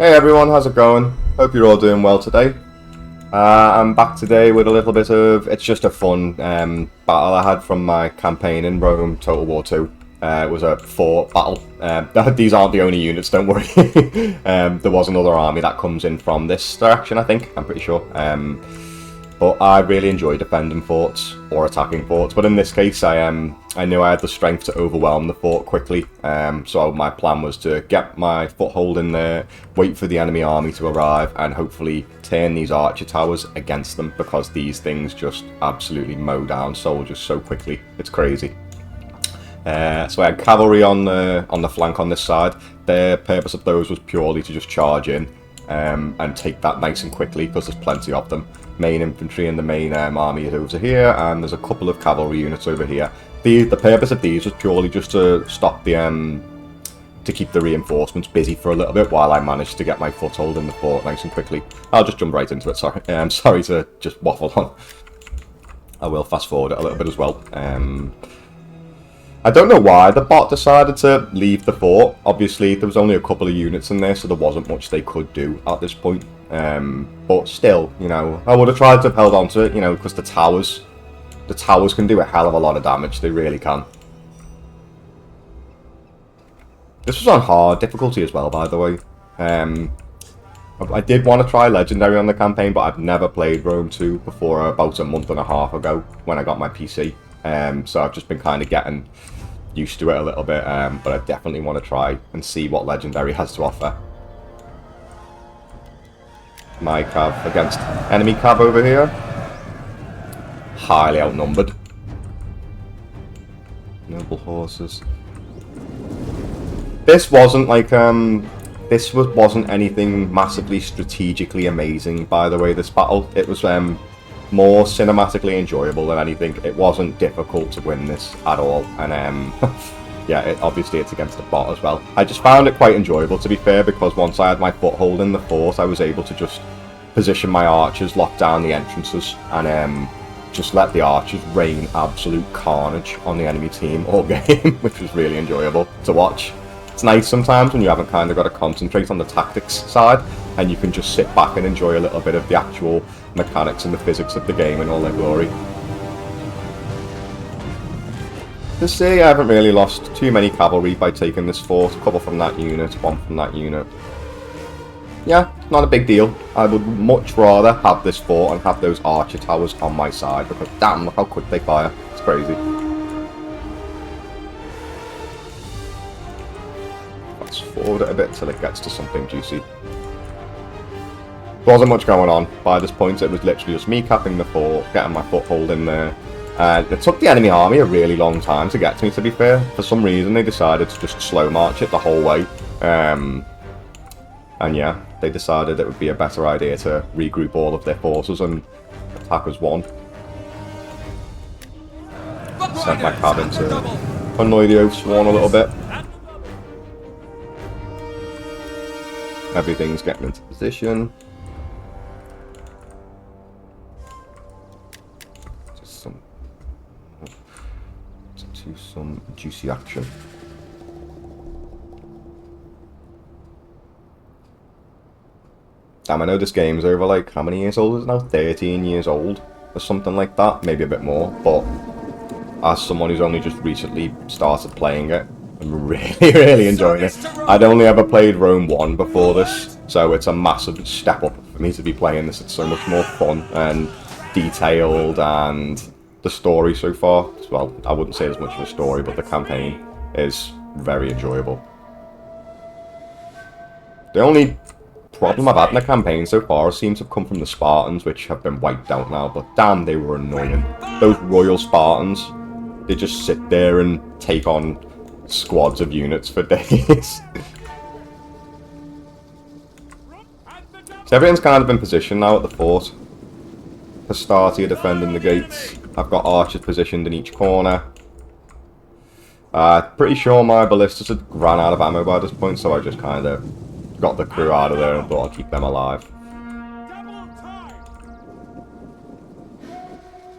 Hey everyone, how's it going? Hope you're all doing well today. I'm back today with a little bit of, it's just a fun battle I had from my campaign in Rome Total War 2. It was a fort battle. These aren't the only units, don't worry. There was another army that comes in from this direction, I think, I'm pretty sure. But I really enjoy defending forts or attacking forts. But in this case, I knew I had the strength to overwhelm the fort quickly. So my plan was to get my foothold in there, wait for the enemy army to arrive, and hopefully turn these archer towers against them, because these things just absolutely mow down soldiers so quickly. It's crazy. So I had cavalry on the flank on this side. The purpose of those was purely to just charge in and take that nice and quickly, because there's plenty of them. Main infantry and the main army is over here, and there's a couple of cavalry units over here. The purpose of these was purely just to stop the to keep the reinforcements busy for a little bit while I managed to get my foothold in the fort nice and quickly. I'll just jump right into it. Sorry, I'm sorry to just waffle on. I will fast forward it a little bit as well. I don't know why the bot decided to leave the fort. Obviously, there was only a couple of units in there, so there wasn't much they could do at this point. But still, you know, I would have tried to have held on to it, you know, because the towers can do a hell of a lot of damage. They really can. This was on hard difficulty as well, by the way. I did want to try Legendary on the campaign, but I've never played Rome 2 before about a month and a half ago when I got my PC. So I've just been kind of getting used to it a little bit, but I definitely want to try and see what Legendary has to offer. My cav against enemy cav over here. Highly outnumbered. Noble horses. This wasn't like wasn't anything massively strategically amazing, by the way, this battle. It was more cinematically enjoyable than anything. It wasn't difficult to win this at all, and yeah, obviously it's against the bot as well. I just found it quite enjoyable, to be fair, because once I had my foothold in the fort, I was able to just position my archers, lock down the entrances, and just let the archers rain absolute carnage on the enemy team all game, which was really enjoyable to watch. It's nice sometimes when you haven't kind of got to concentrate on the tactics side, and you can just sit back and enjoy a little bit of the actual mechanics and the physics of the game in all their glory. To say I haven't really lost too many cavalry by taking this fort. A couple from that unit, one from that unit. Yeah, not a big deal. I would much rather have this fort and have those archer towers on my side, because damn, look how quick they fire. It's crazy. Let's forward it a bit till it gets to something juicy. There wasn't much going on by this point. It was literally just me capping the fort, getting my foothold in there. And it took the enemy army a really long time to get to me, to be fair. For some reason, they decided to just slow march it the whole way. And yeah, they decided it would be a better idea to regroup all of their forces and attack as one. Sent my cabin to annoy the Oathsworn a little bit. Everything's getting into position. Some juicy action. Damn, I know this game's over, like, how many years old is it now? 13 years old, or something like that, maybe a bit more, but as someone who's only just recently started playing it, I'm really enjoying it. I'd only ever played Rome 1 before this, so it's a massive step up for me to be playing this. It's so much more fun and detailed, and the story so far, well, I wouldn't say as much of a story, but the campaign is very enjoyable. The only problem I've had in the campaign so far seems to have come from the Spartans, which have been wiped out now, but damn, they were annoying. Those Royal Spartans, they just sit there and take on squads of units for days. So everything's kind of in position now at the fort. Hastati are defending the gates. I've got archers positioned in each corner. Pretty sure my ballistas had ran out of ammo by this point, so I just kind of got the crew out of there and thought I'd keep them alive.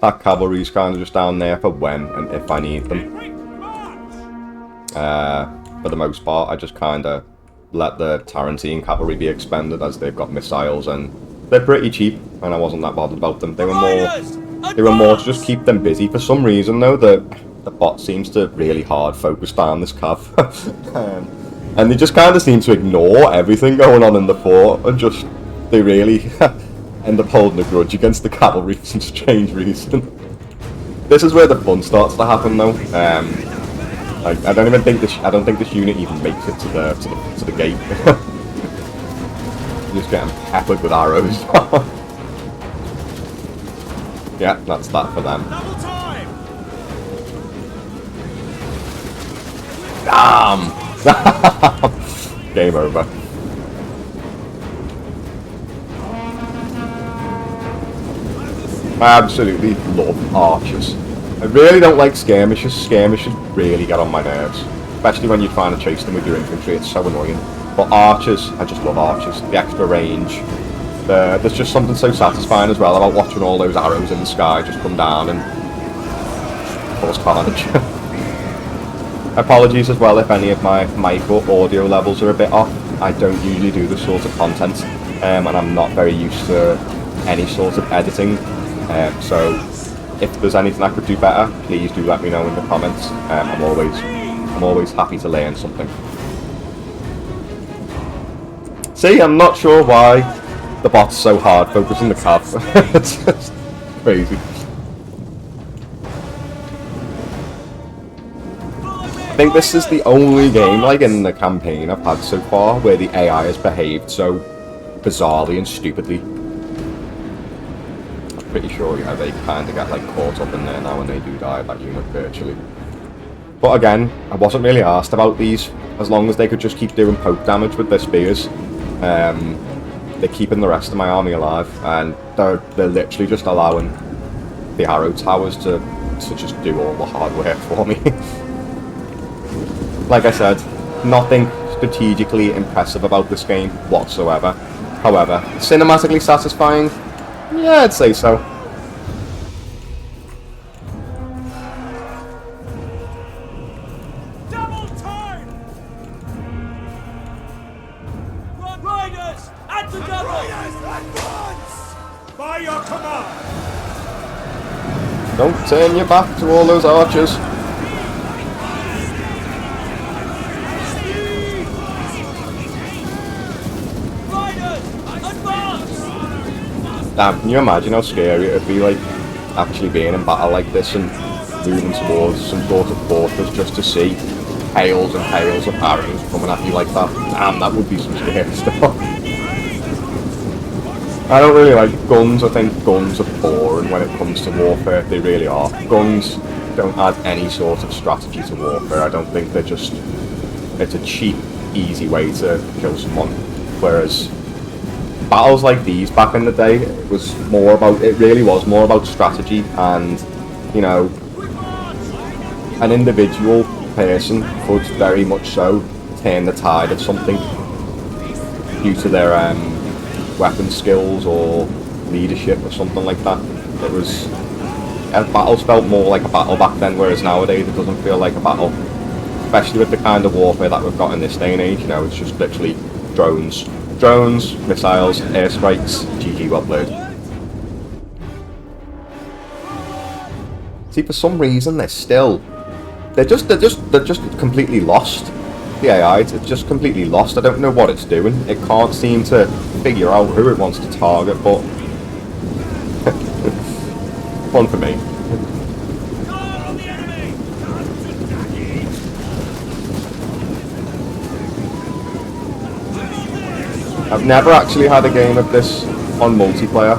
That cavalry's kind of just down there for when and if I need them. For the most part, I just kind of let the Tarantine cavalry be expended, as they've got missiles and they're pretty cheap, and I wasn't that bothered about them. They were more to just keep them busy. For some reason, though, the bot seems to really hard focus down this cav, and they just kind of seem to ignore everything going on in the fort, and just they really end up holding a grudge against the cavalry for some strange reason. This is where the fun starts to happen, though. I don't even think this unit even makes it to the gate. Just getting peppered with arrows. Yeah, that's that for them. Damn! Game over. I absolutely love archers. I really don't like skirmishers. Skirmishers really get on my nerves, especially when you're trying to chase them with your infantry. It's so annoying. But archers, I just love archers. The extra range. There's just something so satisfying as well about watching all those arrows in the sky just come down and cause carnage. Apologies as well if any of my mic or audio levels are a bit off. I don't usually do this sort of content, and I'm not very used to any sort of editing. So if there's anything I could do better, please do let me know in the comments. I'm always happy to learn something. See, I'm not sure why the bot's so hard focusing the cav. It's just crazy. I think this is the only game, like in the campaign I've had so far, where the AI has behaved so bizarrely and stupidly. I'm pretty sure, yeah, they kind of get like caught up in there now when they do die, that unit virtually. But again, I wasn't really asked about these, as long as they could just keep doing poke damage with their spears. They're keeping the rest of my army alive, and they're literally just allowing the arrow towers to just do all the hard work for me. Like I said, nothing strategically impressive about this game whatsoever. However, cinematically satisfying? Yeah, I'd say so. Double time! Riders at the double! Riders at once! By your command! Don't turn your back to all those archers. Damn, can you imagine how scary it would be, like, actually being in battle like this and moving towards some sort of fortress just to see hails and hails of arrows coming at you like that? Damn, that would be some scary stuff. I don't really like guns. I think guns are boring when it comes to warfare. They really are. Guns don't add any sort of strategy to warfare. I don't think they're just... It's a cheap, easy way to kill someone. Whereas battles like these back in the day, it really was more about strategy, and, you know, an individual person could very much so turn the tide of something due to their weapon skills or leadership or something like that. Battles felt more like a battle back then, whereas nowadays it doesn't feel like a battle, especially with the kind of warfare that we've got in this day and age. You know, it's just literally drones, missiles, airstrikes, GG well played. See, for some reason they're just completely lost. The AI, it's just completely lost. I don't know what it's doing. It can't seem to figure out who it wants to target, but fun for me. I've never actually had a game of this on multiplayer.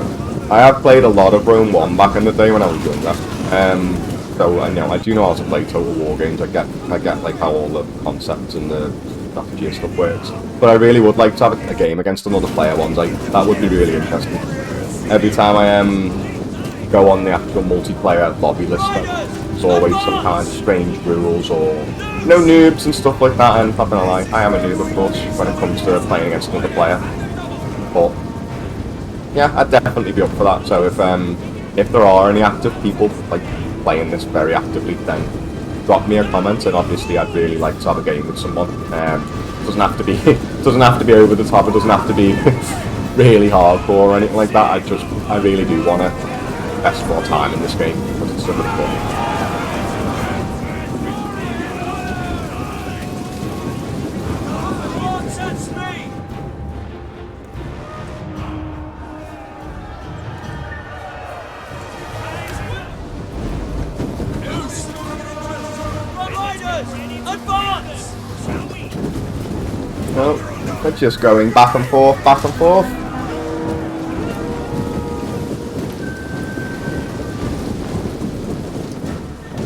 I have played a lot of Rome 1 back in the day when I was younger. So I do know how to play Total War games. I get like how all the concepts and the strategy and stuff works. But I really would like to have a game against another player one day. That would be really interesting. Every time I go on the actual multiplayer lobby list, there's always some kind of strange rules or noobs and stuff like that. And not gonna lie, I am a noob of course when it comes to playing against another player. But yeah, I'd definitely be up for that. So if there are any active people like playing this very actively, then drop me a comment, and obviously I'd really like to have a game with someone. Doesn't have to be doesn't have to be over the top. It doesn't have to be really hardcore or anything like that. I really do want to invest more time in this game because it's so much fun. No, they're just going back and forth, back and forth.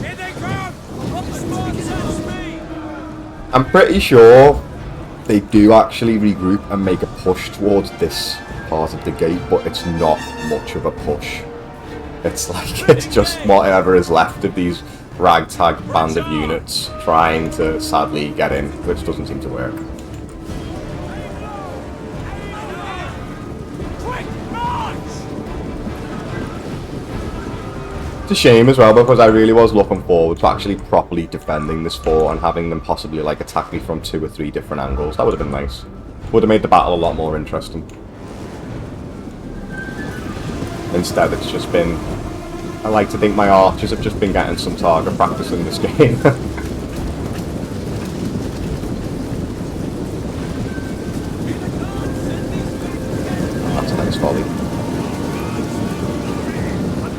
Here they come! I'm pretty sure they do actually regroup and make a push towards this part of the gate, but it's not much of a push. It's like, it's just whatever is left of these ragtag band of units trying to sadly get in, which doesn't seem to work. It's a shame as well because I really was looking forward to actually properly defending this fort and having them possibly like attack me from 2 or 3 different angles. That would have been nice. Would have made the battle a lot more interesting. Instead it's just been... I like to think my archers have just been getting some target practice in this game. That's a nice volley.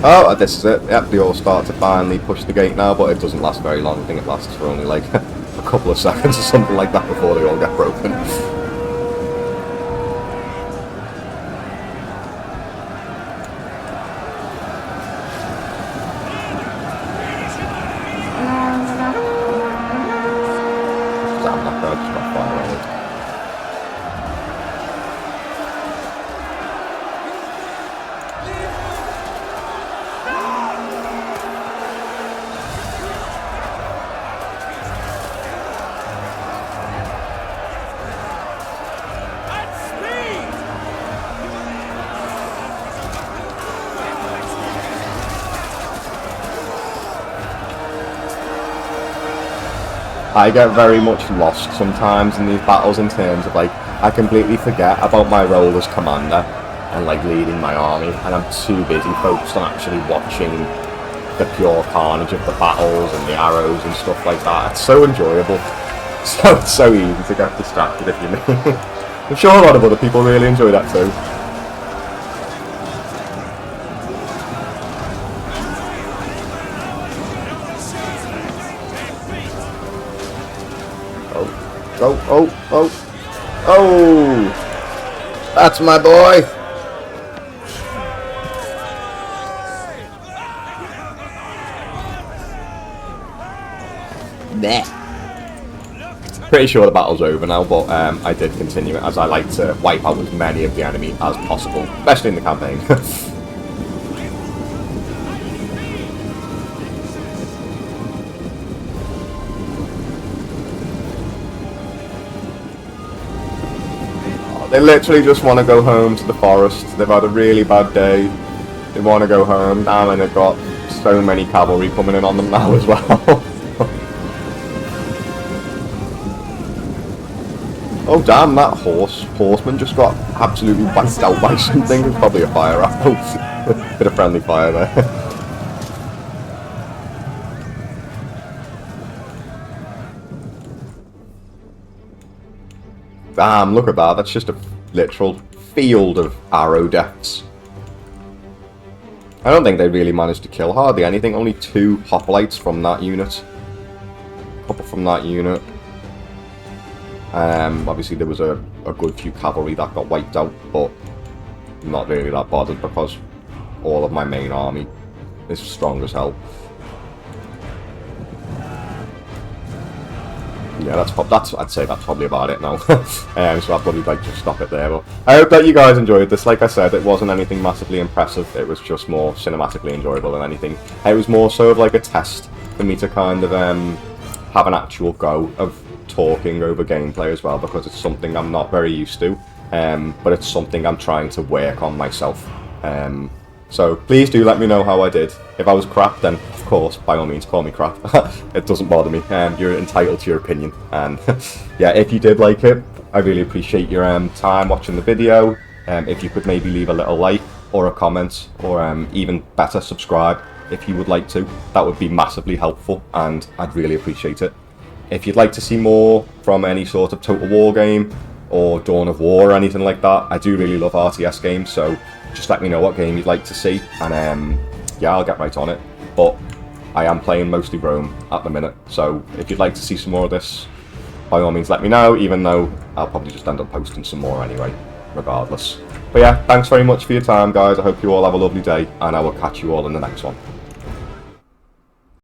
Oh, this is it. Yep, they all start to finally push the gate now, but it doesn't last very long. I think it lasts for only like a couple of seconds or something like that before they all get broken. Damn, that guy just got fire on it. I get very much lost sometimes in these battles in terms of like, I completely forget about my role as commander and like leading my army, and I'm too busy focused on actually watching the pure carnage of the battles and the arrows and stuff like that. It's so enjoyable. So it's so easy to get distracted if you mean. I'm sure a lot of other people really enjoy that too. Oh! That's my boy! Pretty sure the battle's over now, but I did continue it as I like to wipe out as many of the enemy as possible, especially in the campaign. They literally just want to go home to the forest. They've had a really bad day. They want to go home. Damn, and they've got so many cavalry coming in on them now as well. Oh damn, that horseman just got absolutely wiped out by something. It's probably a fire arrow. Bit of friendly fire there. Damn, look at that. That's just a literal field of arrow deaths. I don't think they really managed to kill hardly anything. Only 2 hoplites from that unit. A couple from that unit. Obviously there was a good few cavalry that got wiped out, but not really that bothered because all of my main army is strong as hell. Yeah, I'd say that's probably about it now. So I'll probably like just stop it there. But I hope that you guys enjoyed this. Like I said, it wasn't anything massively impressive. It was just more cinematically enjoyable than anything. It was more so of like a test for me to kind of have an actual go of talking over gameplay as well, because it's something I'm not very used to. But it's something I'm trying to work on myself. So please do let me know how I did. If I was crap, then of course, by all means, call me crap. It doesn't bother me. You're entitled to your opinion. And yeah, if you did like it, I really appreciate your time watching the video. If you could maybe leave a little like or a comment, or even better, subscribe if you would like to. That would be massively helpful, and I'd really appreciate it. If you'd like to see more from any sort of Total War game or Dawn of War or anything like that, I do really love RTS games, so just let me know what game you'd like to see, and yeah, I'll get right on it. But I am playing mostly Rome at the minute, so if you'd like to see some more of this, by all means let me know, even though I'll probably just end up posting some more anyway, regardless. But yeah, thanks very much for your time, guys. I hope you all have a lovely day, and I will catch you all in the next one.